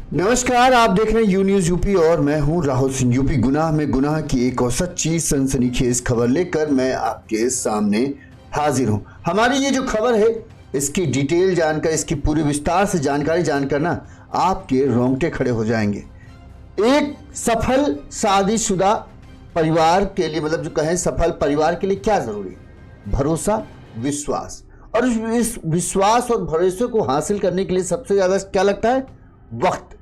नमस्कार, आप देख रहे हैं यू न्यूज यूपी और मैं हूं राहुल सिंह। यूपी गुनाह में गुनाह की एक और सच्ची सनसनीखेज खबर लेकर मैं आपके सामने हाजिर हूं। हमारी ये जो खबर है इसकी डिटेल जानकर, इसकी पूरी विस्तार से जानकारी जानकर ना आपके रोंगटे खड़े हो जाएंगे। एक सफल शादीशुदा परिवार के लिए, मतलब जो कहें सफल परिवार के लिए क्या जरूरी है? भरोसा, विश्वास। और इस विश्वास और भरोसे को हासिल करने के लिए सबसे ज्यादा क्या लगता है? वक्त।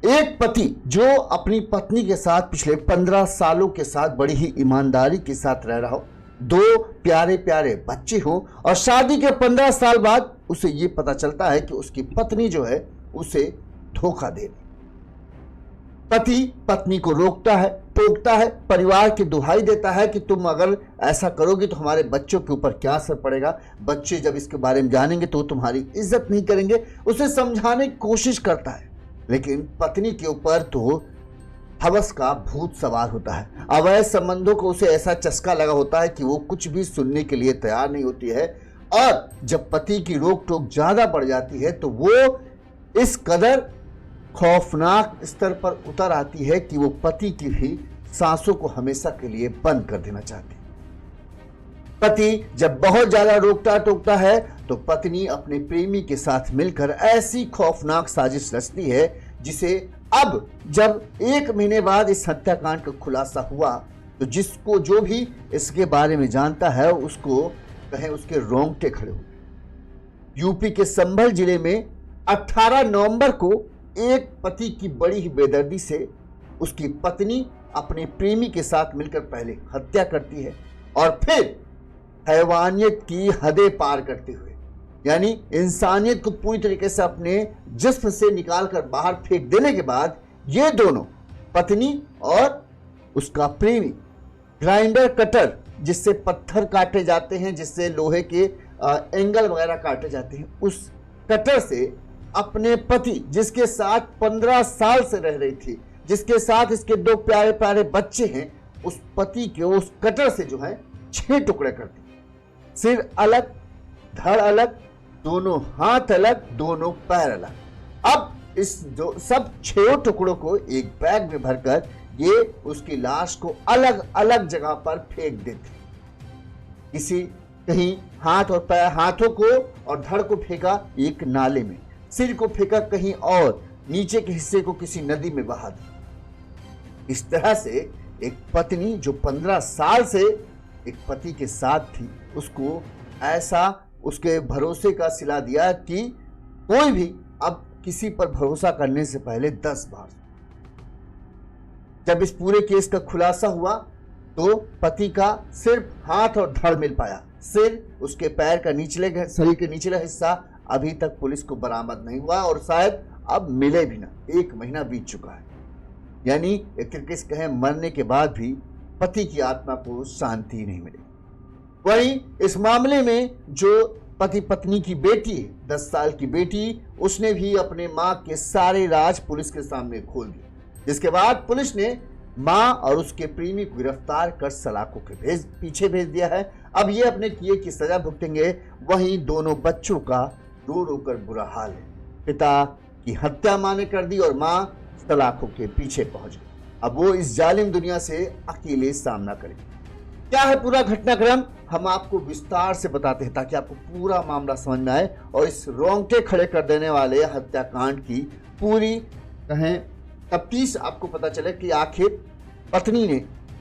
एक पति जो अपनी पत्नी के साथ पिछले 15 सालों के साथ बड़ी ही ईमानदारी के साथ रह रहा हो, 2 प्यारे प्यारे बच्चे हो और शादी के 15 साल बाद उसे ये पता चलता है कि उसकी पत्नी जो है उसे धोखा दे रही। पति पत्नी को रोकता है, टोकता है, परिवार की दुहाई देता है कि तुम अगर ऐसा करोगे तो हमारे बच्चों के ऊपर क्या असर पड़ेगा, बच्चे जब इसके बारे में जानेंगे तो तुम्हारी इज्जत नहीं करेंगे। उसे समझाने की कोशिश करता है, लेकिन पत्नी के ऊपर तो हवस का भूत सवार होता है। अवैध संबंधों को उसे ऐसा चस्का लगा होता है कि वो कुछ भी सुनने के लिए तैयार नहीं होती है। और जब पति की रोक टोक ज्यादा बढ़ जाती है तो वो इस कदर खौफनाक स्तर पर उतर आती है कि वो पति की भी सांसों को हमेशा के लिए बंद कर देना चाहती है। पति जब बहुत ज्यादा रोकता टोकता है तो पत्नी अपने प्रेमी के साथ मिलकर ऐसी खौफनाक साजिश रचती है जिसे अब जब 1 महीने बाद इस हत्याकांड का खुलासा हुआ तो जिसको जो भी इसके बारे में जानता है उसको कहें उसके रोंगटे खड़े हो गए। यूपी के संभल जिले में 18 नवंबर को एक पति की बड़ी ही बेदर्दी से उसकी पत्नी अपने प्रेमी के साथ मिलकर पहले हत्या करती है और फिर हैवानियत की हदें पार करते हुए, यानी इंसानियत को पूरी तरीके से अपने जिस्म से निकालकर बाहर फेंक देने के बाद ये दोनों, पत्नी और उसका प्रेमी, ग्राइंडर कटर जिससे पत्थर काटे जाते हैं, जिससे लोहे के एंगल वगैरह काटे जाते हैं, उस कटर से अपने पति जिसके साथ 15 साल से रह रही थी, जिसके साथ इसके 2 प्यारे प्यारे बच्चे हैं, उस पति के उस कटर से जो है 6 टुकड़े कर दिए। सिर अलग, धड़ अलग, दोनों हाथ अलग, दोनों पैर अलग। अब इस जो सब 6 टुकड़ों को एक बैग में भरकर ये उसकी लाश को अलग अलग जगह पर फेंक देते। किसी कहीं हाथ और पैर, हाथों को और धड़ को फेंका एक नाले में, सिर को फेंका कहीं और, नीचे के हिस्से को किसी नदी में बहा दिया। इस तरह से एक पत्नी जो 15 साल से एक पति के साथ थी, उसको ऐसा उसके भरोसे का सिला दिया कि कोई भी अब किसी पर भरोसा करने से पहले 10 बार। जब इस पूरे केस का खुलासा हुआ तो पति का सिर्फ हाथ और धड़ मिल पाया। सिर, उसके पैर का निचले, शरीर के निचला हिस्सा अभी तक पुलिस को बरामद नहीं हुआ और शायद अब मिले भी ना। 1 महीना बीत चुका है, यानी एक तरीके से कहें मरने के बाद भी पति की आत्मा को शांति नहीं मिली। वहीं इस मामले में जो पति पत्नी की बेटी, 10 साल की बेटी, उसने भी अपने मां के सारे राज पुलिस के सामने खोल दिए, जिसके बाद पुलिस ने मां और उसके प्रेमी को गिरफ्तार कर सलाखों के पीछे भेज दिया है। अब ये अपने किए की सजा भुगतेंगे। वहीं दोनों बच्चों का रो रो कर बुरा हाल है। पिता की हत्या मां ने कर दी और मां सलाखों के पीछे पहुंच गई। अब वो इस जालिम दुनिया से अकेले सामना करेंगे। क्या है पूरा घटनाक्रम, हम आपको विस्तार से बताते हैं ताकि आपको पूरा मामला समझ में आए और इस रोंगटे खड़े कर देने वाले हत्याकांड की पूरी कहें तफ्तीश आपको पता चले कि आखिर पत्नी ने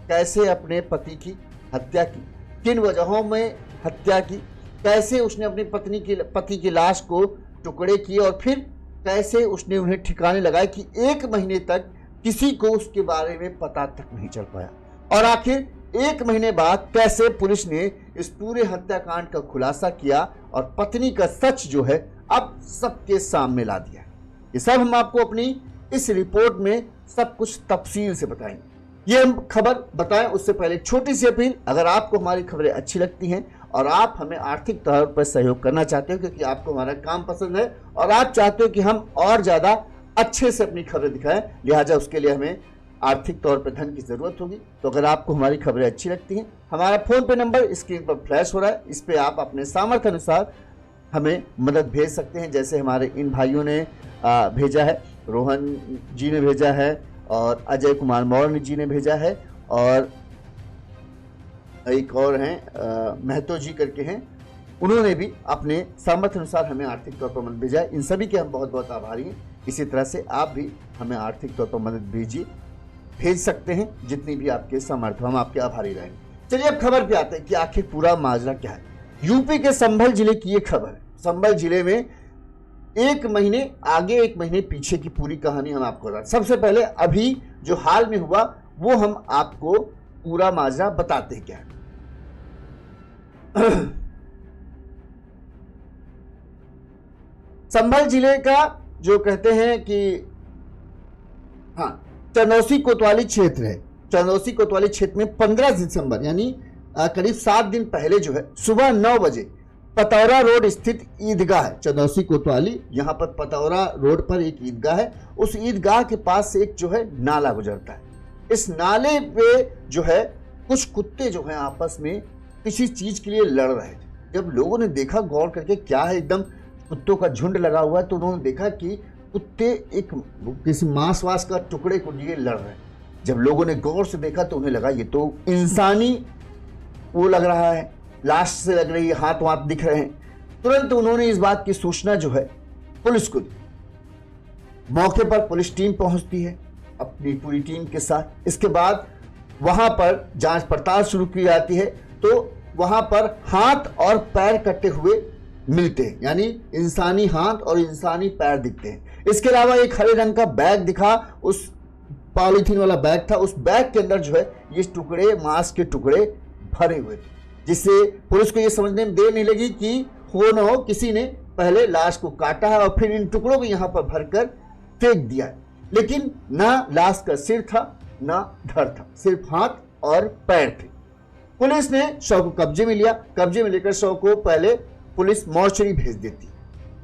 कैसे अपने पति की हत्या की, किन वजहों में हत्या की, कैसे उसने अपनी पति की लाश को टुकड़े किए और फिर कैसे उसने उन्हें ठिकाने लगाए कि 1 महीने तक किसी को उसके बारे में पता तक नहीं चल पाया। और आखिर 1 महीने बाद कैसे पुलिस ने इस पूरे हत्याकांड का खुलासा किया और पत्नी का सच जो है अब सबके सामने ला दिया। ये सब हम आपको अपनी इस रिपोर्ट में सब कुछ तफसील से बताएंगे। ये हम खबर बताएं उससे पहले छोटी सी अपील, अगर आपको हमारी खबरें अच्छी लगती हैं और आप हमें आर्थिक तौर पर सहयोग करना चाहते हो क्योंकि आपको हमारा काम पसंद है और आप चाहते हो कि हम और ज्यादा अच्छे से अपनी खबरें दिखाएं, लिहाजा उसके लिए हमें आर्थिक तौर पर धन की जरूरत होगी। तो अगर आपको हमारी खबरें अच्छी लगती हैं, हमारा फोन पे नंबर स्क्रीन पर फ्लैश हो रहा है, इस पे आप अपने सामर्थ्य अनुसार हमें मदद भेज सकते हैं, जैसे हमारे इन भाइयों ने भेजा है। रोहन जी ने भेजा है और अजय कुमार मौर्य जी ने भेजा है और एक और हैं महतो जी करके हैं, उन्होंने भी अपने सामर्थ्य अनुसार हमें आर्थिक तौर पर मदद भेजा है। इन सभी के हम बहुत बहुत आभारी हैं। इसी तरह से आप भी हमें आर्थिक तौर पर मदद भेज सकते हैं, जितनी भी आपके सामर्थ्य, हम आपके आभारी रहेंगे। चलिए अब खबर पे आते हैं कि आखिर पूरा माजरा क्या है। यूपी के संभल जिले की ये खबर है। संभल जिले में एक महीने आगे एक महीने पीछे की पूरी कहानी हम आपको बताएं। सबसे पहले अभी जो हाल में हुआ वो हम आपको पूरा माजरा बताते हैं क्या है। संभल जिले का जो कहते हैं कि चंदौसी कोतवाली क्षेत्र है। चंदौसी कोतवाली क्षेत्र में 15 दिसंबर यानी करीब 7 दिन पहले जो है सुबह 9 बजे पतौरा रोड स्थित ईदगाह है। चंदौसी कोतवाली यहाँ पर पतौरा रोड पर एक ईदगाह है। उस ईदगाह के पास से एक जो है नाला गुजरता है। इस नाले पे जो है कुछ कुत्ते जो है आपस में किसी चीज के लिए लड़ रहे थे। जब लोगों ने देखा गौर करके क्या है, एकदम कुत्तों का झुंड लगा हुआ है, तो उन्होंने देखा कि कुत्ते एक किसी मांस वास का टुकड़े को लिए लड़ रहे हैं। जब लोगों ने गौर से देखा तो उन्हें लगा ये तो इंसानी वो लग रहा है, लाश से लग रही है, हाथ वाथ दिख रहे हैं। तुरंत उन्होंने इस बात की सूचना जो है पुलिस को दी। मौके पर पुलिस टीम पहुंचती है अपनी पूरी टीम के साथ। इसके बाद वहां पर जांच पड़ताल शुरू की जाती है तो वहां पर हाथ और पैर कटे हुए मिलते हैं, यानी इंसानी हाथ और इंसानी पैर दिखते हैं। इसके अलावा एक हरे रंग का बैग दिखा, उस पॉलीथीन वाला बैग था, उस बैग के अंदर जो है ये टुकड़े, मांस के टुकड़े भरे हुए थे, जिससे पुलिस को ये समझने में देर नहीं लगी कि हो न हो किसी ने पहले लाश को काटा है और फिर इन टुकड़ों को यहाँ पर भरकर फेंक दिया है। लेकिन ना लाश का सिर था ना धड़ था, सिर्फ हाथ और पैर थे। पुलिस ने शव को कब्जे में लिया। कब्जे में लेकर शव को पहले पुलिस मॉर्चरी भेज देती।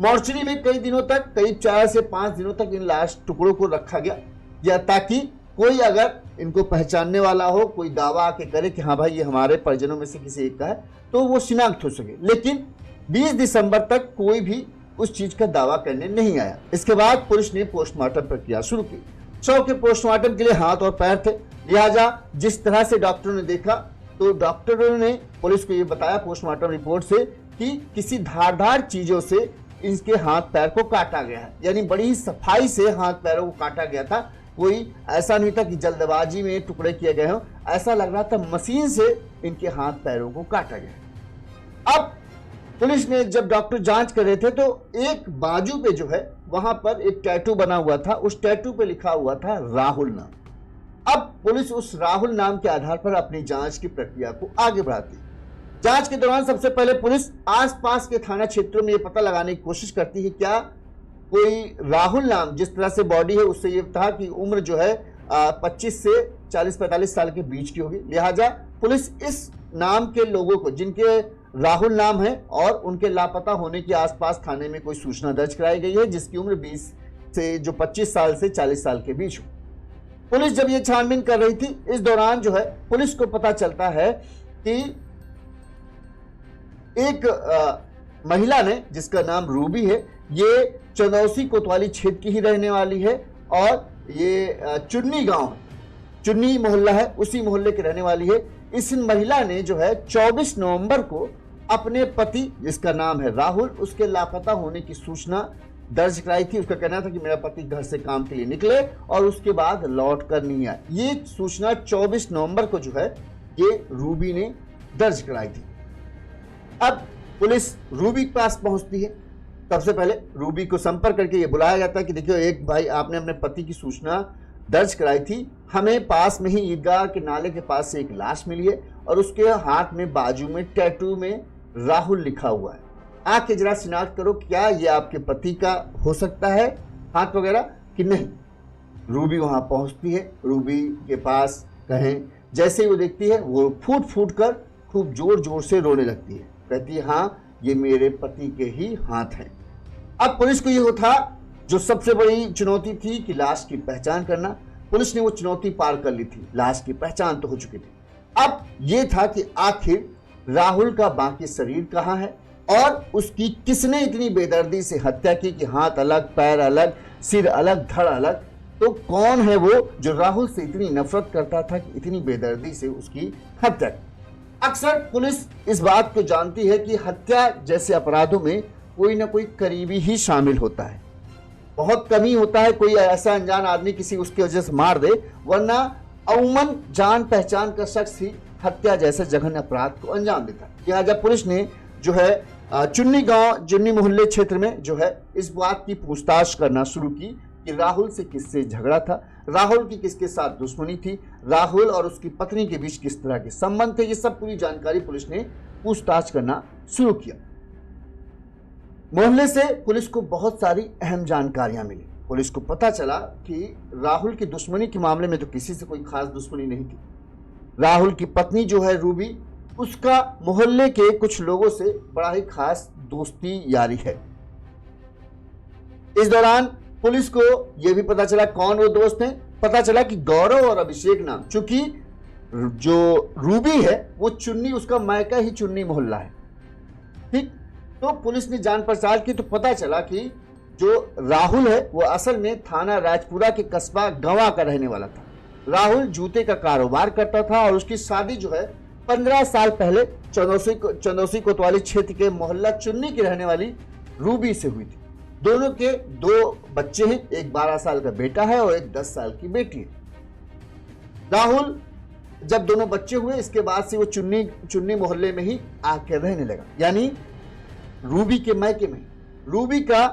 मॉर्चरी में कई दिनों तक, करीब 4 से 5 दिनों तक इन लाश टुकड़ों को रखा गया, या ताकि कोई अगर इनको पहचानने वाला हो, कोई दावा आके करे कि हाँ भाई ये हमारे परिजनों में से किसी एक का है, तो वो शिनाख्त हो सके। लेकिन 20 दिसंबर तक कोई भी उस चीज का दावा करने नहीं आया। इसके बाद पुलिस ने पोस्टमार्टम प्रक्रिया शुरू की। शव के पोस्टमार्टम के लिए हाथ और पैर थे, लिहाजा जिस तरह से डॉक्टरों ने देखा तो डॉक्टरों ने पुलिस को ये बताया पोस्टमार्टम रिपोर्ट से कि किसी धारदार चीजों से इनके हाथ पैर को काटा गया है, यानी बड़ी सफाई से हाथ पैरों को काटा गया था। कोई ऐसा नहीं था कि जल्दबाजी में टुकड़े किए गए हों, ऐसा लग रहा था मशीन से इनके हाथ पैरों को काटा गया। अब पुलिस ने जब डॉक्टर जांच कर रहे थे तो एक बाजू पे जो है वहां पर एक टैटू बना हुआ था, उस टैटू पे लिखा हुआ था राहुल नाम। अब पुलिस उस राहुल नाम के आधार पर अपनी जांच की प्रक्रिया को आगे बढ़ाती। जांच के दौरान सबसे पहले पुलिस आसपास के थाना क्षेत्रों में यह पता लगाने की कोशिश करती है क्या कोई राहुल नाम, जिस तरह से बॉडी है उससे यह था कि उम्र जो है 25 से 40-45 साल के बीच की होगी। लिहाजा पुलिस इस नाम के लोगों को, जिनके राहुल नाम है और उनके लापता होने के आसपास थाने में कोई सूचना दर्ज कराई गई है जिसकी उम्र 20 से जो 25 साल से 40 साल के बीच हो। पुलिस जब ये छानबीन कर रही थी, इस दौरान जो है पुलिस को पता चलता है कि एक महिला ने, जिसका नाम रूबी है, ये चंदौसी कोतवाली क्षेत्र की ही रहने वाली है और ये चुन्नी गांव, चुन्नी मोहल्ला है, उसी मोहल्ले की रहने वाली है। इस महिला ने जो है 24 नवंबर को अपने पति, जिसका नाम है राहुल, उसके लापता होने की सूचना दर्ज कराई थी। उसका कहना था कि मेरा पति घर से काम के लिए निकले और उसके बाद लौट कर नहीं आए। ये सूचना 24 नवंबर को जो है ये रूबी ने दर्ज कराई थी। अब पुलिस रूबी के पास पहुंचती है। सबसे पहले रूबी को संपर्क करके ये बुलाया जाता है कि देखियो एक भाई, आपने अपने पति की सूचना दर्ज कराई थी, हमें पास में ही ईदगाह के नाले के पास से एक लाश मिली है और उसके हाथ में बाजू में टैटू में राहुल लिखा हुआ है। आके जरा शिनाख्त करो, क्या ये आपके पति का हो सकता है हाथ वगैरह कि नहीं। रूबी वहां पहुंचती है। रूबी के पास कहें जैसे ही वो देखती है वो फूट फूट कर खूब जोर जोर से रोने लगती है। कहती है हाँ ये मेरे पति के ही हाथ हैं। अब पुलिस को ये था जो सबसे बड़ी चुनौती थी कि लाश की पहचान करना। पुलिस ने वो चुनौती पार कर ली थी, लाश की पहचान तो हो चुकी थी। अब ये था कि आखिर राहुल का बाकी शरीर कहाँ है और उसकी किसने इतनी बेदर्दी से हत्या की कि हाथ अलग पैर अलग, सिर अलग धड़ अलग। तो कौन है वो जो राहुल से इतनी नफरत करता था कि इतनी बेदर्दी से उसकी हत्या की? अक्सर पुलिस इस बात को जानती है कि हत्या जैसे अपराधों में कोई ना कोई करीबी ही शामिल होता है। बहुत कम ही होता है कोई ऐसा अनजान आदमी किसी उसकी वजह से मार दे, वरना अमूमन जान पहचान का शख्स ही हत्या जैसे जघन्य अपराध को अंजाम देता है। लिहाजा पुलिस ने जो है चुन्नी गांव चुन्नी मोहल्ले क्षेत्र में जो है इस बात की पूछताछ करना शुरू की कि राहुल से किससे झगड़ा था, राहुल की किसके साथ दुश्मनी थी, राहुल और उसकी पत्नी के बीच किस तरह के संबंध थे। ये सब पूरी जानकारी पुलिस ने पूछताछ करना शुरू किया। मोहल्ले से पुलिस को बहुत सारी अहम जानकारियां मिली। पुलिस को पता चला कि राहुल की दुश्मनी के मामले में तो किसी से कोई खास दुश्मनी नहीं थी। राहुल की पत्नी जो है रूबी, उसका मोहल्ले के कुछ लोगों से बड़ा ही खास दोस्ती यारी है। इस दौरान पुलिस को यह भी पता चला कौन वो दोस्त हैं। पता चला कि गौरव और अभिषेक नाम, चूंकि जो रूबी है वो चुन्नी, उसका मायका ही चुन्नी मोहल्ला है, ठीक। तो पुलिस ने जान पड़ताल की तो पता चला कि जो राहुल है वो असल में थाना राजपुरा के कस्बा गंवा का रहने वाला था। राहुल जूते का कारोबार करता था और उसकी शादी जो है 15 साल पहले चंदौसी कोतवाली क्षेत्र के मोहल्ला चुन्नी की रहने वाली रूबी से हुई थी। दोनों के 2 बच्चे हैं, एक 12 साल का बेटा है और एक 10 साल की बेटी है। राहुल जब दोनों बच्चे हुए इसके बाद से वो चुन्नी मोहल्ले में ही आकर रहने लगा, यानी रूबी के मायके में। रूबी का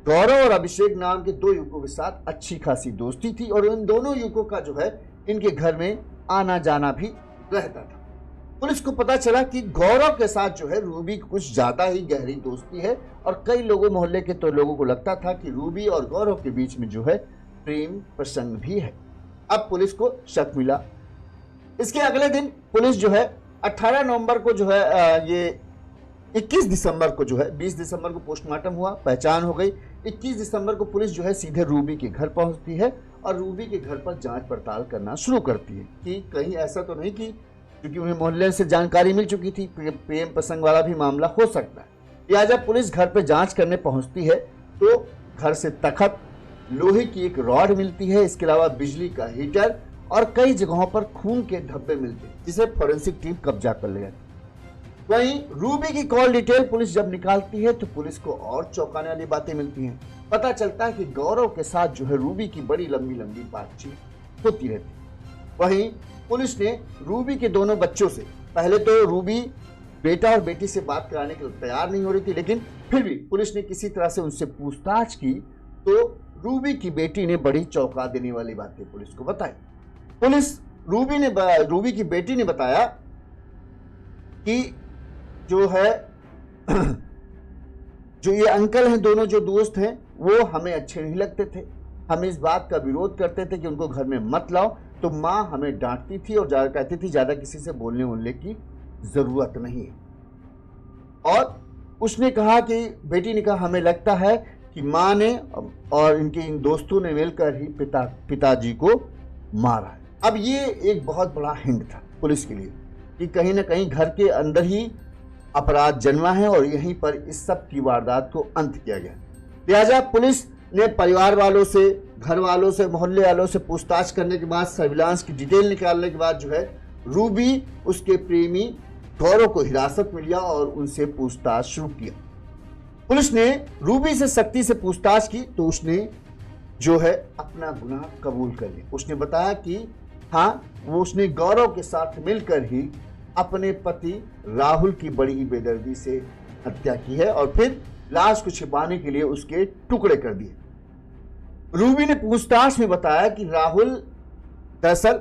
गौरव और अभिषेक नाम के 2 युवकों के साथ अच्छी खासी दोस्ती थी और इन दोनों युवकों का जो है इनके घर में आना जाना भी रहता था। पुलिस को पता चला कि गौरव के साथ जो है रूबी की कुछ ज्यादा ही गहरी दोस्ती है और कई लोगों मोहल्ले के तो लोगों को लगता था कि रूबी और गौरव के बीच में जो है प्रेम प्रसंग भी है। अब पुलिस को शक मिला। इसके अगले दिन पुलिस जो है 18 नवंबर को जो है ये 21 दिसंबर को जो है 20 दिसंबर को पोस्टमार्टम हुआ, पहचान हो गई। 21 दिसंबर को पुलिस जो है सीधे रूबी के घर पहुंचती है और रूबी के घर पर जांच पड़ताल करना शुरू करती है कि कहीं ऐसा तो नहीं कि, क्योंकि उन्हें मोहल्ले से जानकारी मिल चुकी थी, प्रेम प्रसंग वाला भी मामला हो सकता है। लिहाजा पुलिस घर पर जांच करने पहुंचती है तो घर से तख्त, लोहे की एक रॉड मिलती है, इसके अलावा बिजली का हीटर और कई जगहों पर खून के धब्बे मिलते हैं, जिसे फोरेंसिक टीम कब्जा कर ले जाती है। वहीं रूबी की कॉल डिटेल पुलिस जब निकालती है तो पुलिस को और चौंकाने वाली बातें मिलती हैं। पता चलता है कि गौरव के साथ जो है रूबी की बड़ी लंबी लंबी बातचीत होती रहती। वहीं पुलिस ने रूबी के दोनों बच्चों से, पहले तो रूबी बेटा और बेटी से बात कराने के लिए तैयार नहीं हो रही थी, लेकिन फिर भी पुलिस ने किसी तरह से उनसे पूछताछ की तो रूबी की बेटी ने बड़ी चौंका देने वाली बातें पुलिस को बताई। पुलिस रूबी की बेटी ने बताया कि जो है जो ये अंकल हैं, दोनों जो दोस्त हैं, वो हमें अच्छे नहीं लगते थे। हम इस बात का विरोध करते थे कि उनको घर में मत लाओ, तो माँ हमें डांटती थी और कहती थी ज्यादा किसी से बोलने वोलने की जरूरत नहीं है। और उसने कहा कि बेटी ने कहा हमें लगता है कि माँ ने और इनके इन दोस्तों ने मिलकर ही पिताजी को मारा है। अब ये एक बहुत बड़ा हिंट था पुलिस के लिए कि कहीं ना कहीं घर के अंदर ही अपराध जन्मा है और यहीं पर इस सब की वारदात को अंत किया गया। लिहाजा पुलिस ने परिवार वालों से, घर वालों से, मोहल्ले वालों से पूछताछ करने के बाद, सर्विलांस की डिटेल निकालने के बाद जो है रूबी उसके प्रेमी गौरव को हिरासत में लिया और उनसे पूछताछ शुरू किया। पुलिस ने रूबी से सख्ती से पूछताछ की तो उसने जो है अपना गुनाह कबूल कर लिया। उसने बताया कि हाँ, वो उसने गौरव के साथ मिलकर ही अपने पति राहुल की बड़ी ही बेदर्दी से हत्या की है और फिर लाश को छिपाने के लिए उसके टुकड़े कर दिए। रूबी ने पूछताछ में बताया कि राहुल, दरअसल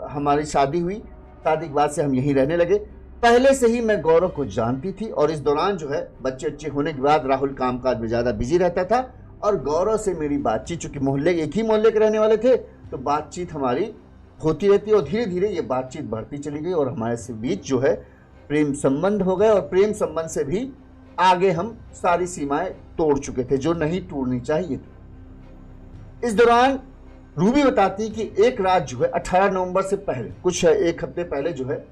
हमारी शादी हुई, शादी के बाद से हम यहीं रहने लगे। पहले से ही मैं गौरव को जानती थी और इस दौरान जो है बच्चे होने के बाद राहुल कामकाज में ज्यादा बिजी रहता था और गौरव से मेरी बातचीत, चूंकि एक ही मोहल्ले के रहने वाले थे, तो बातचीत हमारी होती रहती और धीरे धीरे ये बातचीत बढ़ती चली गई और हमारे से बीच जो है प्रेम संबंध हो गए और प्रेम संबंध से भी आगे हम सारी सीमाएं तोड़ चुके थे जो नहीं तोड़नी चाहिए थी। इस दौरान रूबी बताती कि एक रात जो है 18 नवंबर से पहले, कुछ एक हफ्ते पहले जो है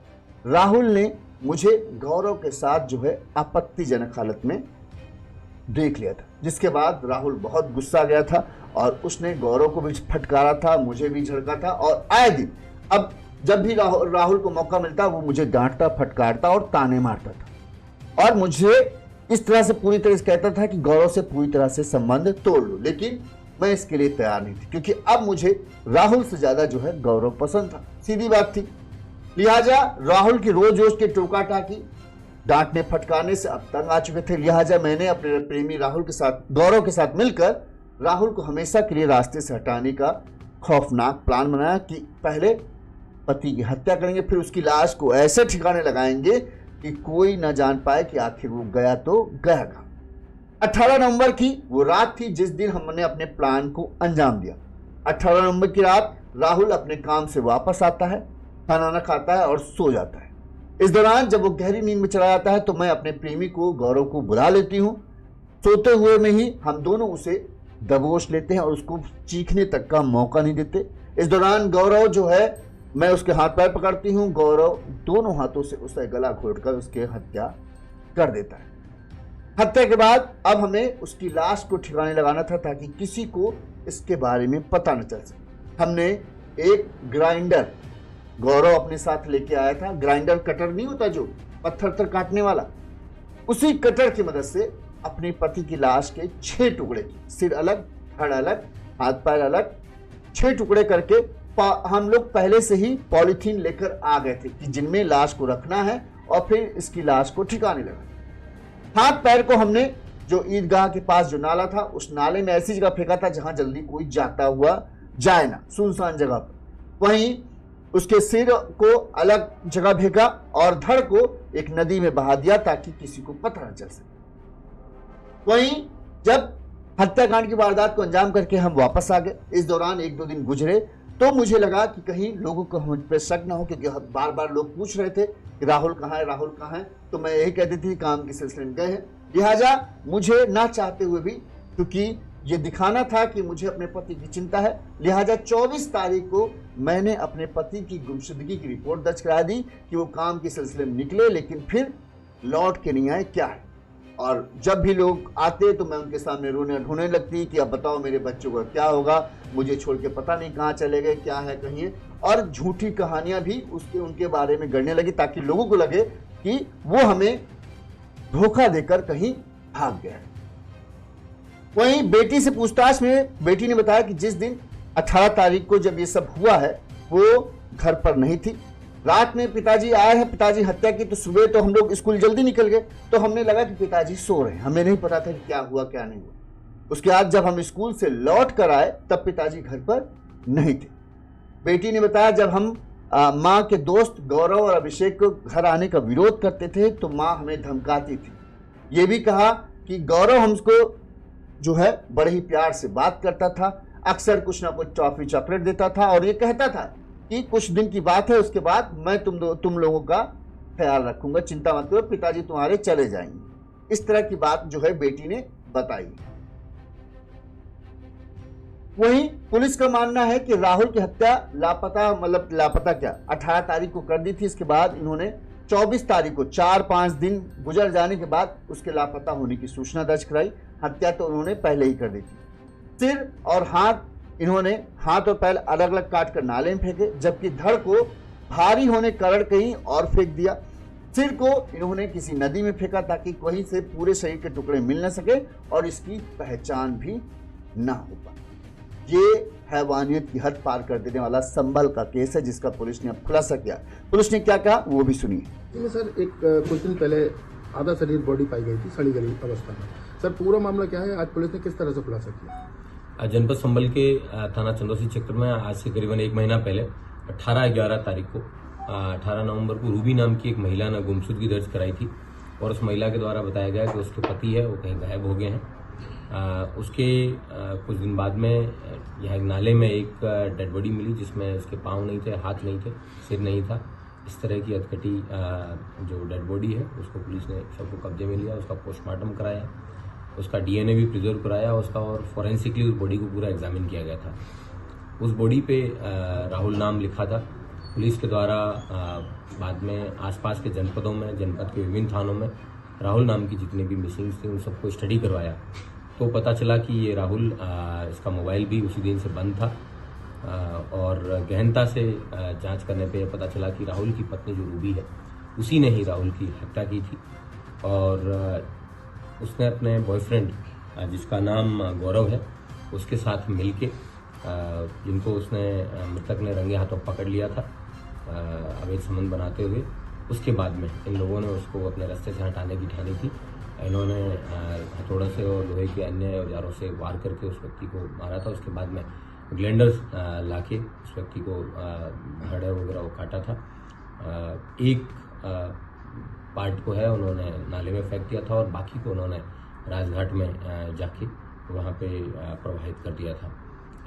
राहुल ने मुझे गौरव के साथ जो है आपत्तिजनक हालत में देख लिया था, जिसके बाद राहुल बहुत गुस्सा गया था और उसने गौरव को भी फटकारा था, मुझे भी झड़का था और आए दिन अब जब भी राहुल को मौका मिलता वो मुझे डांटता, फटकारता और ताने मारता था और मुझे इस तरह से पूरी तरह से कहता था कि गौरव से पूरी तरह से संबंध तोड़ लो, लेकिन मैं इसके लिए तैयार नहीं थी क्योंकि अब मुझे राहुल से ज्यादा जो है गौरव पसंद था, सीधी बात थी। लिहाजा राहुल की रोज रोज के टोका टाकी, डांटने फटकारने से अब तंग आ चुके थे। लिहाजा मैंने अपने प्रेमी राहुल के साथ, गौरव के साथ मिलकर राहुल को हमेशा के लिए रास्ते से हटाने का खौफनाक प्लान बनाया कि पहले पति की हत्या करेंगे, फिर उसकी लाश को ऐसे ठिकाने लगाएंगे कि कोई न जान पाए कि आखिर वो गया तो गया कहाँ। 18 नवंबर की वो रात थी जिस दिन हमने अपने प्लान को अंजाम दिया। 18 नवंबर की रात राहुल अपने काम से वापस आता है, खाना खाता है और सो जाता है। इस दौरान जब वो गहरी नींद में चला जाता है तो मैं अपने प्रेमी को, गौरव को बुला लेती हूँ। सोते हुए में ही हम दोनों उसे दबोच लेते हैं और उसको चीखने तक का मौका नहीं देते। इस दौरान गौरव जो है, मैं उसके हाथ पैर पकड़ती हूँ, गौरव दोनों हाथों से उसका गला घोटकर उसकी हत्या कर देता है। हत्या के बाद अब हमें उसकी लाश को ठिकाने लगाना था ताकि किसी को इसके बारे में पता न चल सके। हमने एक ग्राइंडर गौरव अपने साथ लेके आया था। ग्राइंडर कटर नहीं होता जो पत्थर काटने वाला, उसी कटर की मदद से अपने पति की लाश के 6 टुकड़े, सिर अलग, धड़ अलग, हाथ पैर अलग, 6 टुकड़े करके हम लोग पहले से ही पॉलीथीन लेकर आ गए थे कि जिनमें लाश को रखना है और फिर इसकी लाश को ठिकाने लगा। हाथ पैर को हमने जो ईदगाह के पास जो नाला था उस नाले में ऐसी जगह फेंका था जहां जल्दी कोई जाता हुआ जाए ना, सुनसान जगह पर। वहीं उसके सिर को अलग जगह फेंका और धड़ को एक नदी में बहा दिया ताकि किसी को पता न चल सके। वहीं जब हत्याकांड की वारदात को अंजाम करके हम वापस आ गए, इस दौरान 1-2 दिन गुजरे तो मुझे लगा कि कहीं लोगों को हम पे शक ना हो, क्योंकि बार बार लोग पूछ रहे थे कि राहुल कहाँ है, राहुल कहाँ है, तो मैं यही कहती थी काम के सिलसिले में गए हैं। लिहाजा मुझे ना चाहते हुए भी, क्योंकि ये दिखाना था कि मुझे अपने पति की चिंता है, लिहाजा 24 तारीख को मैंने अपने पति की गुमशुदगी की रिपोर्ट दर्ज करा दी कि वो काम के सिलसिले में निकले लेकिन फिर लौट के नहीं आए, क्या है। और जब भी लोग आते तो मैं उनके सामने रोने ढूंढने लगती कि अब बताओ मेरे बच्चों का क्या होगा, मुझे छोड़ के पता नहीं कहाँ चले गए, क्या है कहीं है, और झूठी कहानियां भी उनके बारे में गढ़ने लगी ताकि लोगों को लगे कि वो हमें धोखा देकर कहीं भाग गया। वहीं बेटी से पूछताछ में बेटी ने बताया कि जिस दिन 18 तारीख को जब ये सब हुआ है वो घर पर नहीं थी। रात में पिताजी आए हैं, पिताजी हत्या की, तो सुबह तो हम लोग स्कूल जल्दी निकल गए तो हमने लगा कि पिताजी सो रहे हैं, हमें नहीं पता था कि क्या हुआ क्या नहीं हुआ। उसके बाद जब हम स्कूल से लौट कर आए तब पिताजी घर पर नहीं थे। बेटी ने बताया जब हम माँ के दोस्त गौरव और अभिषेक को घर आने का विरोध करते थे तो माँ हमें धमकाती थी। ये भी कहा कि गौरव हमको जो है बड़े ही प्यार से बात करता था, अक्सर कुछ ना कुछ टॉफी चॉकलेट देता था और ये कहता था कि कुछ दिन की बात है, उसके बाद मैं तुम लोगों का ख्याल रखूंगा, चिंता मत करो, पिताजी तुम्हारे चले जाएंगे। इस तरह की बात जो है बेटी ने बताई। वहीं पुलिस का मानना है कि राहुल की हत्या लापता क्या 18 तारीख को कर दी थी। इसके बाद इन्होंने 24 तारीख को 4-5 दिन गुजर जाने के बाद उसके लापता होने की सूचना दर्ज कराई। हत्या तो उन्होंने पहले ही कर दी थी। सिर और इन्होंने हाथ और पैर अलग अलग काट कर नाले में फेंके, जबकि धड़ को भारी होने कारण कहीं और फेंक दिया। सिर को इन्होंने किसी नदी में फेंका ताकि वहीं से पूरे शरीर के टुकड़े मिल न सके और इसकी पहचान भी ना हो पाए। ये हैवानियत की हद पार कर देने वाला संभल का केस है जिसका पुलिस ने अब खुलासा किया। पुलिस ने क्या कहा वो भी सुनिए। सर, एक कुछ दिन पहले आधा शरीर बॉडी पाई गई थी सड़ी गली अवस्था में। सर, पूरा मामला क्या है, आज पुलिस ने किस तरह से खुलासा किया? जनपद संभल के थाना चंदौसी क्षेत्र में आज से करीबन 1 महीना पहले 18-11 तारीख को 18 नवंबर को रूबी नाम की एक महिला ने गुमशुदगी दर्ज कराई थी और उस महिला के द्वारा बताया गया कि उसके पति है वो कहीं गायब हो गए हैं। उसके कुछ दिन बाद में यहाँ एक नाले में एक डेड बॉडी मिली जिसमें उसके पाँव नहीं थे, हाथ नहीं थे, सिर नहीं था। इस तरह की अधकटी जो डेड बॉडी है उसको पुलिस ने सबको कब्जे में लिया, उसका पोस्टमार्टम कराया, उसका डीएनए भी प्रिजर्व कराया उसका और फॉरेंसिकली उस बॉडी को पूरा एग्जामिन किया गया था। उस बॉडी पे राहुल नाम लिखा था। पुलिस के द्वारा बाद में आसपास के जनपदों में, जनपद के विभिन्न थानों में राहुल नाम की जितने भी मिसिंग थे उन सबको स्टडी करवाया, तो पता चला कि ये राहुल इसका मोबाइल भी उसी दिन से बंद था। और गहनता से जांच करने पे पता चला कि राहुल की पत्नी जो रूबी है उसी ने ही राहुल की हत्या की थी। और उसने अपने बॉयफ्रेंड जिसका नाम गौरव है उसके साथ मिलके जिनको उसने मृतक ने रंगे हाथों पकड़ लिया था अवैध संबंध बनाते हुए, उसके बाद में इन लोगों ने उसको अपने रास्ते से हटाने की ठानी थी। इन्होंने हथौड़ा से और लोहे के अन्य औजारों से वार करके उस व्यक्ति को मारा था। उसके बाद में ग्लैंडर्स लाके उस व्यक्ति को हड़े वगैरह काटा था। एक पार्ट को है उन्होंने नाले में फेंक दिया था और बाकी को उन्होंने राजघाट में जाके वहाँ पे प्रवाहित कर दिया था।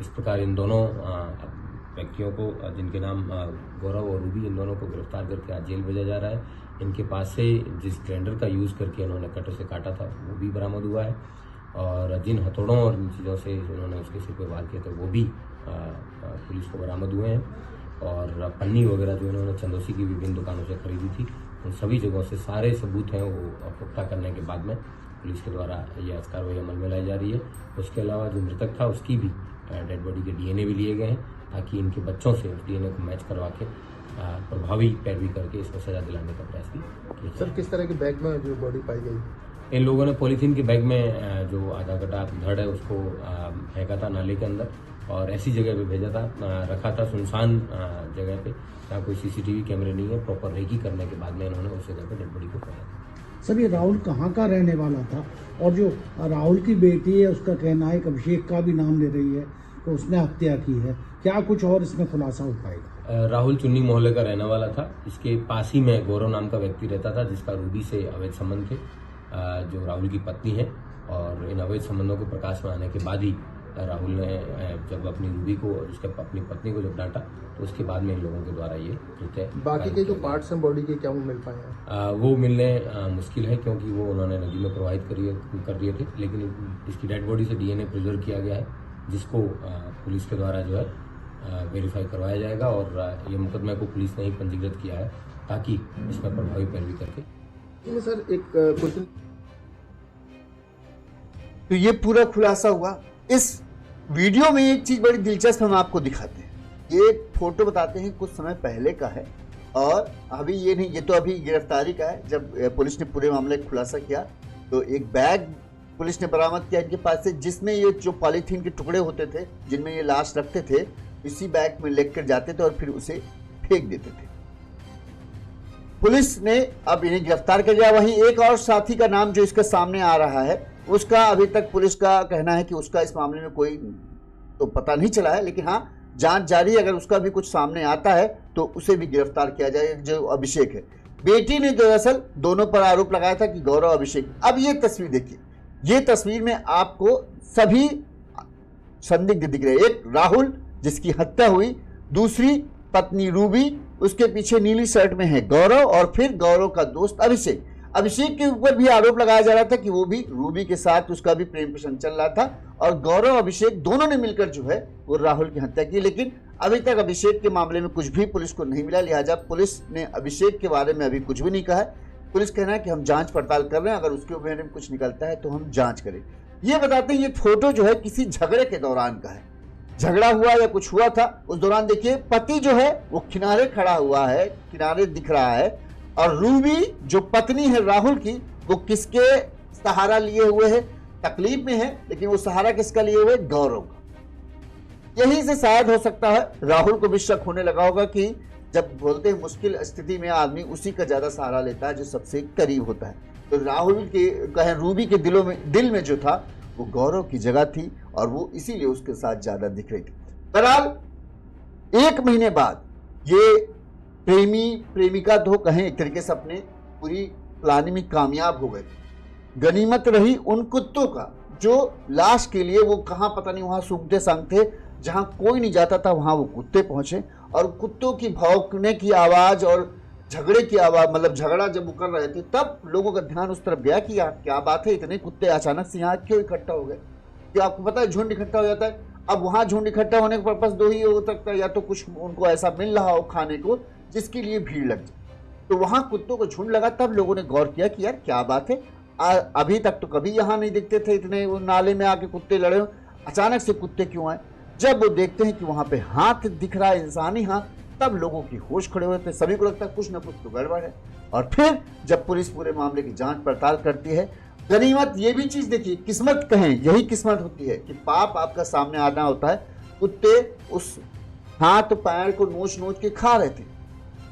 इस प्रकार इन दोनों व्यक्तियों को, जिनके नाम गौरव और रूबी, इन दोनों को गिरफ्तार करके आज जेल भेजा जा रहा है। इनके पास से जिस ग्राइंडर का यूज़ करके इन्होंने कटर से काटा था वो भी बरामद हुआ है और जिन हथौड़ों और इन चीज़ों से उन्होंने उसके सिर पे वार किए थे वो भी पुलिस को बरामद हुए हैं। और पन्नी वगैरह जो इन्होंने चंदौसी की विभिन्न दुकानों से खरीदी थी, उन सभी जगहों से सारे सबूत हैं वो पुख्ता करने के बाद में पुलिस के द्वारा ये कार्रवाई अमल में लाई जा रही है। उसके अलावा जो मृतक था उसकी भी डेड बॉडी के डीएनए भी लिए गए हैं ताकि इनके बच्चों से उस डीएनए को मैच करवा के प्रभावी पैरवी करके इसको सजा दिलाने का प्रयास भी किया। सर, किस तरह के बैग में जो बॉडी पाई गई? इन लोगों ने पॉलीथीन के बैग में जो आधा कटा धड़ है उसको फेंका था नाले के अंदर और ऐसी जगह पे भेजा था, रखा था सुनसान जगह पे जहाँ कोई सीसीटीवी कैमरे नहीं है। प्रॉपर रेकी करने के बाद में इन्होंने उस जगह पे डेड बॉडी को फेंका था। सर, ये राहुल कहाँ का रहने वाला था? और जो राहुल की बेटी है उसका कहना है कि अभिषेक का भी नाम ले रही है तो उसने हत्या की है, क्या कुछ और इसमें खुलासा हो पाएगा? राहुल चुन्नी मोहल्ले का रहने वाला था। इसके पास ही में गौरव नाम का व्यक्ति रहता था जिसका रूबी से अवैध संबंध थे, जो राहुल की पत्नी है। और इन अवैध संबंधों के प्रकाश में आने के बाद ही राहुल ने जब अपनी रूबी को और उसके अपनी पत्नी को जब डांटा तो उसके बाद में इन लोगों के द्वारा ये कृत्य। बाकी के जो पार्ट्स हैं बॉडी के, क्या वो मिल पाए हैं? वो मिलने मुश्किल है क्योंकि वो उन्होंने नदी में प्रवाहित कर दिए थे, लेकिन इसकी डेड बॉडी से डीएनए प्रिजर्व किया गया है जिसको पुलिस के द्वारा जो है वेरीफाई करवाया जाएगा। और ये मुकदमे को पुलिस ने ही पंजीकृत किया है ताकि इसमें प्रभावी पैरवी करके। सर, एक क्वेश्चन, तो ये पूरा खुलासा हुआ। इस वीडियो में एक चीज बड़ी दिलचस्प हम आपको दिखाते हैं। ये फोटो बताते हैं कुछ समय पहले का है और अभी ये नहीं, ये तो अभी गिरफ्तारी का है। जब पुलिस ने पूरे मामले का खुलासा किया तो एक बैग पुलिस ने बरामद किया इनके पास से, जिसमें ये जो पॉलीथीन के टुकड़े होते थे जिनमें ये लाश रखते थे, इसी बैग में लेकर जाते थे और फिर उसे फेंक देते थे। पुलिस ने अब इन्हें गिरफ्तार कर लिया। वहीं एक और साथी का नाम जो इसके सामने आ रहा है, उसका अभी तक पुलिस का कहना है कि उसका इस मामले में कोई तो पता नहीं चला है, लेकिन हाँ जांच जारी है। अगर उसका भी कुछ सामने आता है तो उसे भी गिरफ्तार किया जाएगा, जो अभिषेक है। बेटी ने दरअसल दोनों पर आरोप लगाया था कि गौरव अभिषेक। अब ये तस्वीर देखिए, ये तस्वीर में आपको सभी संदिग्ध दिख रहे हैं। एक राहुल जिसकी हत्या हुई, दूसरी पत्नी रूबी, उसके पीछे नीली शर्ट में है गौरव और फिर गौरव का दोस्त अभिषेक। अभिषेक के ऊपर भी आरोप लगाया जा रहा था कि वो भी रूबी के साथ उसका भी प्रेम प्रसंग चल रहा था और गौरव अभिषेक दोनों ने मिलकर जो है वो राहुल की हत्या की। लेकिन अभी तक अभिषेक के मामले में कुछ भी पुलिस को नहीं मिला, लिहाजा पुलिस ने अभिषेक के बारे में अभी कुछ भी नहीं कहा है। पुलिस कहना है कि हम जांच पड़ताल कर रहे हैं, अगर उसके बारे में कुछ निकलता है तो हम जांच करें। ये बताते हैं ये फोटो जो है किसी झगड़े के दौरान का है। झगड़ा हुआ या कुछ हुआ था उस दौरान देखिए पति जो है वो किनारे खड़ा हुआ है, किनारे दिख रहा है, और रूबी जो पत्नी है राहुल की, वो किसके सहारा लिए हुए है? तकलीफ में है, लेकिन वो सहारा किसका लिए हुए? गौरव का। यही से शायद हो सकता है राहुल को भी शक होने लगा होगा कि जब बोलते हैं मुश्किल स्थिति में आदमी उसी का ज्यादा सहारा लेता है जो सबसे करीब होता है। तो राहुल के कहें रूबी के दिल में जो था वो गौरव की जगह थी और वो इसीलिए उसके साथ ज्यादा दिख रही थी। बहरहाल 1 महीने बाद ये प्रेमी प्रेमिका तो कहें एक तरीके से अपने पूरी प्लानिंग में कामयाब हो गए। गनीमत रही उन कुत्तों का जो लाश के लिए वो कहाँ पता नहीं वहां सूंघते सांगते, जहां कोई नहीं जाता था वहां वो कुत्ते पहुंचे और कुत्तों की भौंकने की आवाज और झगड़े की आवाज, मतलब झगड़ा जब वो कर रहे थे तब लोगों का ध्यान उस तरफ गया कि यार क्या बात है, इतने कुत्ते अचानक से यहाँ क्यों इकट्ठा हो गए? कि आपको पता है झुंड इकट्ठा हो जाता है। अब वहां झुंड इकट्ठा होने का पर्पस 2 ही हो सकता है, या तो कुछ उनको ऐसा मिल रहा हो खाने को जिसके लिए भीड़ लग जाए, तो वहां कुत्तों को झुंड लगा, तब लोगों ने गौर किया कि यार क्या बात है, अभी तक तो कभी यहाँ नहीं दिखते थे इतने, वो नाले में आके कुत्ते लड़े हो, अचानक से कुत्ते क्यों आए। जब वो देखते हैं कि वहां पे हाथ दिख रहा है, इंसानी हाथ, तब लोगों की होश खड़े हुए थे, सभी को लगता है कुछ ना कुछ तो गड़बड़ है। और फिर जब पुलिस पूरे मामले की जांच पड़ताल करती है, गनीमत ये भी चीज देखिए, किस्मत कहें, यही किस्मत होती है कि पाप आपका सामने आना होता है। कुत्ते उस हाथ पैर को नोच नोच के खा रहे थे,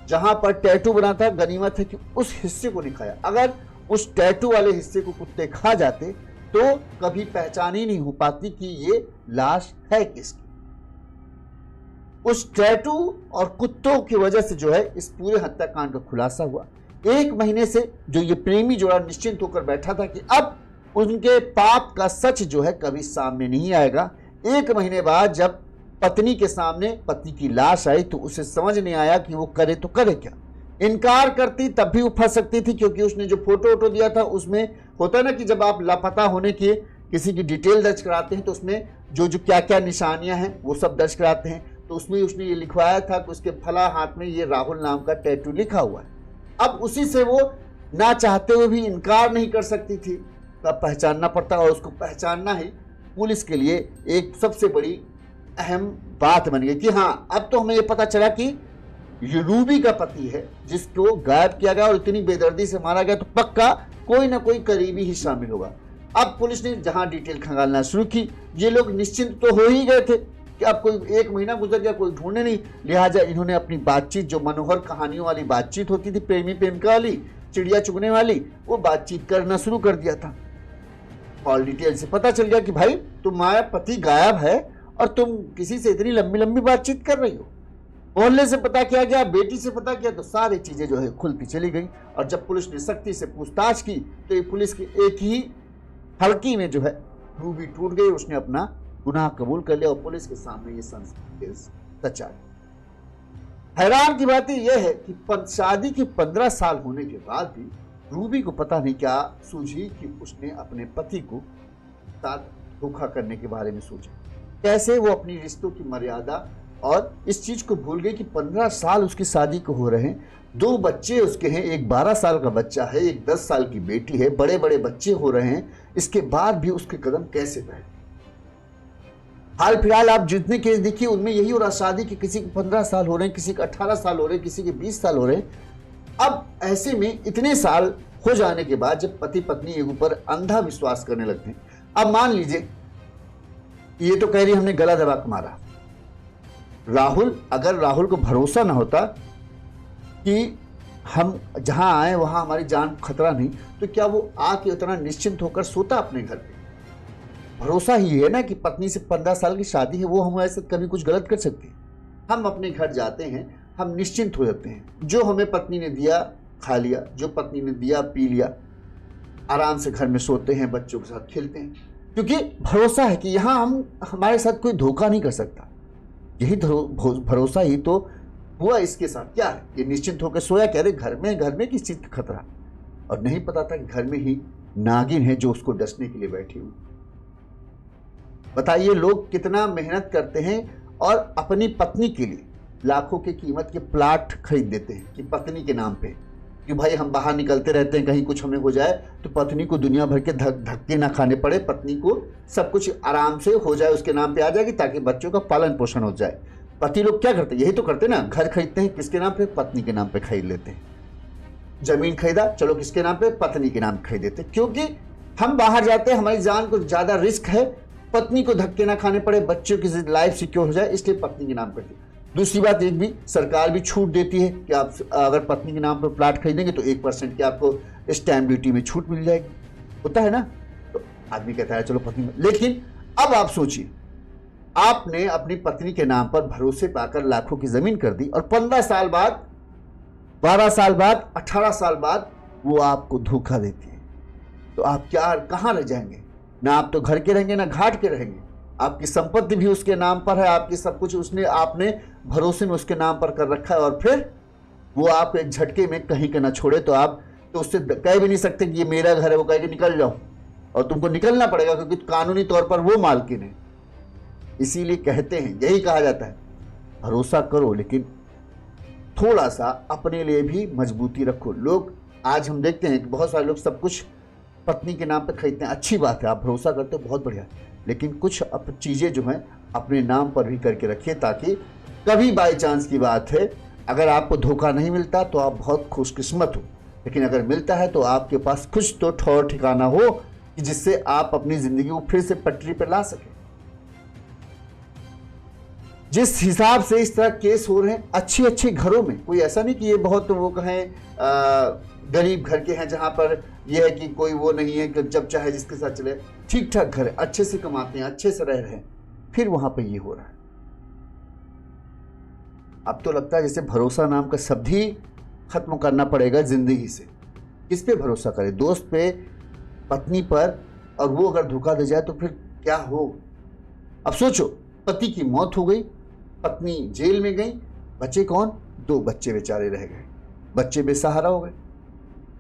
जहां पर टैटू बना था, गनीमत है कि उस हिस्से को नहीं खाया। अगर उस टैटू वाले हिस्से को कुत्ते खा जाते तो कभी पहचान ही नहीं हो पाती कि ये लाश है किसकी। उस टैटू और कुत्तों की वजह से जो है इस पूरे हत्याकांड का खुलासा हुआ। 1 महीने से जो ये प्रेमी जोड़ा निश्चिंत होकर बैठा था कि अब उनके पाप का सच जो है कभी सामने नहीं आएगा, 1 महीने बाद जब पत्नी के सामने पति की लाश आई तो उसे समझ नहीं आया कि वो करे तो करे क्या। इनकार करती तब भी वो फंस सकती थी, क्योंकि उसने जो फोटो वोटो दिया था उसमें होता है ना कि जब आप लापता होने की किसी की डिटेल दर्ज कराते हैं तो उसमें जो जो क्या क्या निशानियां हैं वो सब दर्ज कराते हैं। तो उसमें उसने ये लिखवाया था कि उसके फला हाथ में ये राहुल नाम का टैटू लिखा हुआ है। अब उसी से वो ना चाहते हुए भी इनकार नहीं कर सकती थी, तब पहचानना पड़ता, और उसको पहचानना ही पुलिस के लिए एक सबसे बड़ी अहम बात बन गई कि हाँ, अब तो हमें ये पता चला कि ये रूबी का पति है जिसको गायब किया गया और इतनी बेदर्दी से मारा गया, तो पक्का कोई ना कोई करीबी ही शामिल होगा। अब पुलिस ने जहां डिटेल खंगालना शुरू की, ये लोग निश्चिंत तो हो ही गए थे कि अब कोई 1 महीना गुजर गया, कोई ढूंढने नहीं, लिहाजा इन्होंने अपनी बातचीत, जो मनोहर कहानियों वाली बातचीत होती थी, प्रेमी प्रेमिका वाली, चिड़िया चुगने वाली, वो बातचीत करना शुरू कर दिया था। और डिटेल से पता चल गया कि भाई तुम्हारा पति गायब है और तुम किसी से इतनी लंबी लंबी बातचीत कर रही हो। मोहल्ले से पता किया गया, बेटी से पता किया, तो सारी चीजें जो है खुलती चली गई। और जब पुलिस ने सख्ती से पूछताछ की तो ये पुलिस की एक ही हल्की में जो है रूबी टूट गई, उसने अपना गुनाह कबूल कर लिया और पुलिस के सामने ये सच्चाई। हैरान की बात यह है कि शादी के 15 साल होने के बाद भी रूबी को पता नहीं क्या सूझी कि उसने अपने पति को साथ धोखा करने के बारे में सोचा। कैसे वो अपनी रिश्तों की मर्यादा और इस चीज को भूल गई कि 15 साल उसकी शादी को हो रहे हैं, 2 बच्चे उसके हैं, एक 12 साल का बच्चा है, एक 10 साल की बेटी है, बड़े बड़े बच्चे हो रहे हैं, इसके बाद भी उसके कदम कैसे बढ़े। हाल फिलहाल आप जितने केस देखिए उनमें यही हो रहा, शादी के किसी के 15 साल हो रहे हैं, किसी के 18 साल हो रहे हैं, किसी के 20 साल हो रहे हैं। अब ऐसे में इतने साल हो जाने के बाद जब पति पत्नी एक ऊपर अंधा विश्वास करने लगते हैं, अब मान लीजिए ये तो कह रही हमने गला दबा के मारा, राहुल, अगर राहुल को भरोसा ना होता कि हम जहां आए वहां हमारी जान खतरा नहीं, तो क्या वो आके उतना निश्चिंत होकर सोता अपने घर पे। भरोसा ही है ना कि पत्नी से 15 साल की शादी है, वो हमारे साथ कभी कुछ गलत कर सकती है। हम अपने घर जाते हैं, हम निश्चिंत हो जाते हैं, जो हमें पत्नी ने दिया खा लिया, जो पत्नी ने दिया पी लिया, आराम से घर में सोते हैं, बच्चों के साथ खेलते हैं, क्योंकि भरोसा है कि यहाँ हमारे साथ कोई धोखा नहीं कर सकता। यही भरोसा ही तो हुआ इसके साथ। क्या है, ये निश्चिंत होकर सोया, कह रहे घर में किस चीज का खतरा, और नहीं पता था कि घर में ही नागिन है जो उसको डसने के लिए बैठी हुई। बताइए लोग कितना मेहनत करते हैं और अपनी पत्नी के लिए लाखों की कीमत के प्लाट खरीद देते हैं कि पत्नी के नाम पे, कि भाई हम बाहर निकलते रहते हैं, कहीं कुछ हमें हो जाए तो पत्नी को दुनिया भर के धक्के ना खाने पड़े, पत्नी को सब कुछ आराम से हो जाए, उसके नाम पे आ जाएगी, ताकि बच्चों का पालन पोषण हो जाए। पति लोग क्या करते हैं, यही तो करते ना, घर खरीदते हैं, किसके नाम पे, पत्नी के नाम पे खरीद लेते हैं। जमीन खरीदा, चलो किसके नाम पे, पत्नी के नाम खरीद देते, क्योंकि हम बाहर जाते हैं, हमारी जान को ज्यादा रिस्क है, पत्नी को धक्के ना खाने पड़े, बच्चों की लाइफ सिक्योर हो जाए, इसलिए पत्नी के नाम करती है। दूसरी बात, एक भी सरकार भी छूट देती है कि आप अगर पत्नी के नाम पर प्लाट खरीदेंगे तो 1% की आपको स्टैम्प ड्यूटी में छूट मिल जाएगी, होता है ना। तो आदमी कहता है चलो पत्नी, लेकिन अब आप सोचिए, आपने अपनी पत्नी के नाम पर भरोसे पाकर लाखों की जमीन कर दी, और 15 साल बाद, 12 साल बाद, 18 साल बाद वो आपको धोखा देती है, तो आप क्या कहाँ रह जाएंगे। ना आप तो घर के रहेंगे ना घाट के रहेंगे, आपकी संपत्ति भी उसके नाम पर है, आपकी सब कुछ आपने भरोसे में उसके नाम पर कर रखा है, और फिर वो आप एक झटके में कहीं का ना छोड़े तो आप तो उससे कह भी नहीं सकते कि ये मेरा घर है, वो कहे कि निकल जाओ, और तुमको निकलना पड़ेगा क्योंकि कानूनी तौर पर वो मालकिन है। इसीलिए कहते हैं, यही कहा जाता है, भरोसा करो लेकिन थोड़ा सा अपने लिए भी मजबूती रखो। लोग आज हम देखते हैं कि बहुत सारे लोग सब कुछ पत्नी के नाम पे खरीदते हैं, अच्छी बात है, आप भरोसा करते हो, बहुत बढ़िया, लेकिन कुछ चीज़ें जो हैं अपने नाम पर भी करके रखिए, ताकि कभी बाई चांस की बात है, अगर आपको धोखा नहीं मिलता तो आप बहुत खुशकिस्मत हो, लेकिन अगर मिलता है तो आपके पास कुछ तो ठौर ठिकाना हो कि जिससे आप अपनी ज़िंदगी को फिर से पटरी पर ला सकें। जिस हिसाब से इस तरह केस हो रहे हैं अच्छे अच्छे घरों में, कोई ऐसा नहीं कि ये बहुत वो कहें गरीब घर के हैं जहां पर यह है कि कोई वो नहीं है कि जब चाहे जिसके साथ चले, ठीक ठाक घर है, अच्छे से कमाते हैं, अच्छे से रह रहे हैं, फिर वहां पे ये हो रहा है। अब तो लगता है जैसे भरोसा नाम का शब्द ही खत्म करना पड़ेगा जिंदगी से। किस पे भरोसा करे, दोस्त पे, पत्नी पर, और वो अगर धोखा दे जाए तो फिर क्या हो। अब सोचो, पति की मौत हो गई, पत्नी जेल में गई, बच्चे कौन, 2 बच्चे बेचारे रह गए, बच्चे बेसहारा हो गए,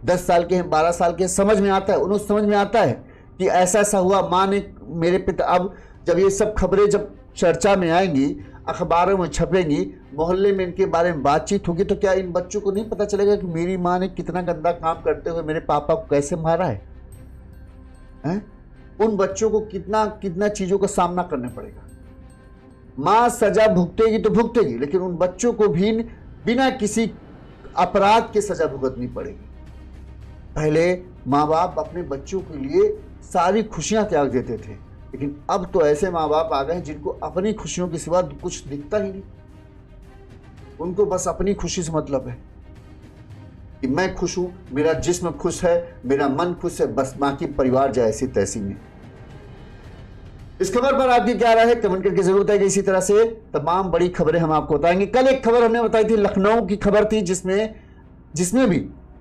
10 साल के हैं, 12 साल के हैं, समझ में आता है, उन्हें समझ में आता है कि ऐसा ऐसा हुआ, माँ ने मेरे पिता। अब जब ये सब खबरें जब चर्चा में आएंगी, अखबारों में छपेंगी, मोहल्ले में इनके बारे में बातचीत होगी, तो क्या इन बच्चों को नहीं पता चलेगा कि मेरी माँ ने कितना गंदा काम करते हुए मेरे पापा को कैसे मारा है? उन बच्चों को कितना कितना चीज़ों का सामना करना पड़ेगा। माँ सजा भुगतेगी तो भुगतेगी, लेकिन उन बच्चों को भी बिना किसी अपराध के सजा भुगतनी पड़ेगी। पहले माँ बाप अपने बच्चों के लिए सारी खुशियां त्याग देते थे, लेकिन अब तो ऐसे माँ बाप आ गए हैं जिनको अपनी खुशियों के सिवा कुछ दिखता ही नहीं। उनको बस अपनी खुशी से मतलब है कि मैं खुश हूं, मेरा जिस्म खुश है, मेरा मन खुश है, बस बाकी परिवार जाए ऐसी तैसी में। इस खबर पर आपकी क्या राय है, कमेंट करके जरूर बताइए। इसी तरह से तमाम बड़ी खबरें हम आपको बताएंगे। कल एक खबर हमने बताई थी, लखनऊ की खबर थी, जिसमें भी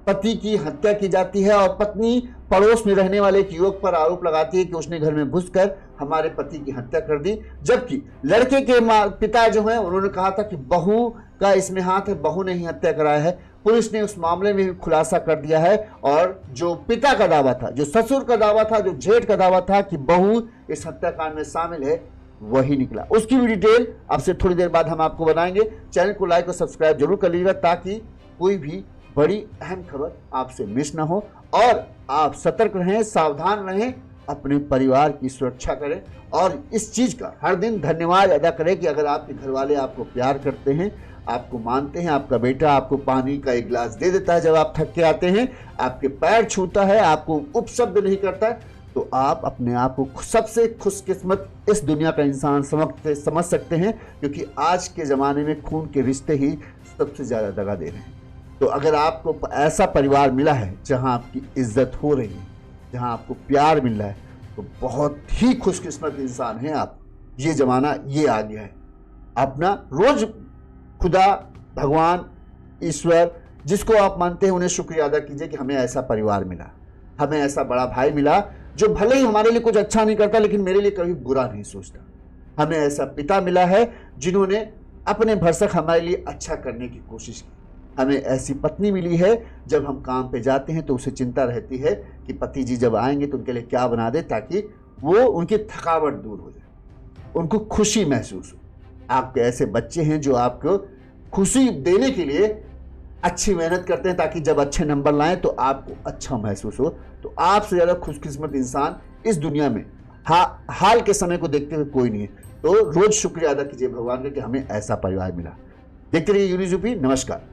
पति की हत्या की जाती है और पत्नी पड़ोस में रहने वाले एक युवक पर आरोप लगाती है कि उसने घर में घुसकर हमारे पति की हत्या कर दी, जबकि लड़के के पिता जो हैं उन्होंने कहा था कि बहू का इसमें हाथ है, बहू ने ही हत्या कराया है। पुलिस ने उस मामले में भी खुलासा कर दिया है, और जो पिता का दावा था, जो ससुर का दावा था, जो जेठ का दावा था कि बहू इस हत्याकांड में शामिल है, वही निकला। उसकी भी डिटेल अब से थोड़ी देर बाद हम आपको बताएंगे। चैनल को लाइक और सब्सक्राइब जरूर कर लीजिएगा, ताकि कोई भी बड़ी अहम खबर आपसे मिस ना हो, और आप सतर्क रहें, सावधान रहें, अपने परिवार की सुरक्षा करें, और इस चीज का हर दिन धन्यवाद अदा करें कि अगर आपके घर वाले आपको प्यार करते हैं, आपको मानते हैं, आपका बेटा आपको पानी का एक गिलास दे देता है जब आप थक के आते हैं, आपके पैर छूता है, आपको उपशब्द नहीं करता है, तो आप अपने आप को सबसे खुशकिस्मत इस दुनिया का इंसान समझ सकते हैं, क्योंकि आज के ज़माने में खून के रिश्ते ही सबसे ज़्यादा दगा दे रहे हैं। तो अगर आपको ऐसा परिवार मिला है जहां आपकी इज्जत हो रही है, जहां आपको प्यार मिल रहा है, तो बहुत ही खुशकिस्मत इंसान हैं आप। ये ज़माना ये आ गया है। अपना रोज़ खुदा, भगवान, ईश्वर, जिसको आप मानते हैं, उन्हें शुक्रिया अदा कीजिए कि हमें ऐसा परिवार मिला, हमें ऐसा बड़ा भाई मिला जो भले ही हमारे लिए कुछ अच्छा नहीं करता, लेकिन मेरे लिए कभी बुरा नहीं सोचता। हमें ऐसा पिता मिला है जिन्होंने अपने भरसक हमारे लिए अच्छा करने की कोशिश की। हमें ऐसी पत्नी मिली है, जब हम काम पे जाते हैं तो उसे चिंता रहती है कि पति जी जब आएंगे तो उनके लिए क्या बना दे, ताकि वो उनकी थकावट दूर हो जाए, उनको खुशी महसूस हो। आपके ऐसे बच्चे हैं जो आपको खुशी देने के लिए अच्छी मेहनत करते हैं, ताकि जब अच्छे नंबर लाएं तो आपको अच्छा महसूस हो। तो आपसे ज़्यादा खुशकिस्मत इंसान इस दुनिया में हाल के समय को देखते हुए कोई नहीं है। तो रोज़ शुक्रिया अदा कीजिए भगवान का कि हमें ऐसा परिवार मिला। देखते रहिए यूनिज़ यूपी। नमस्कार।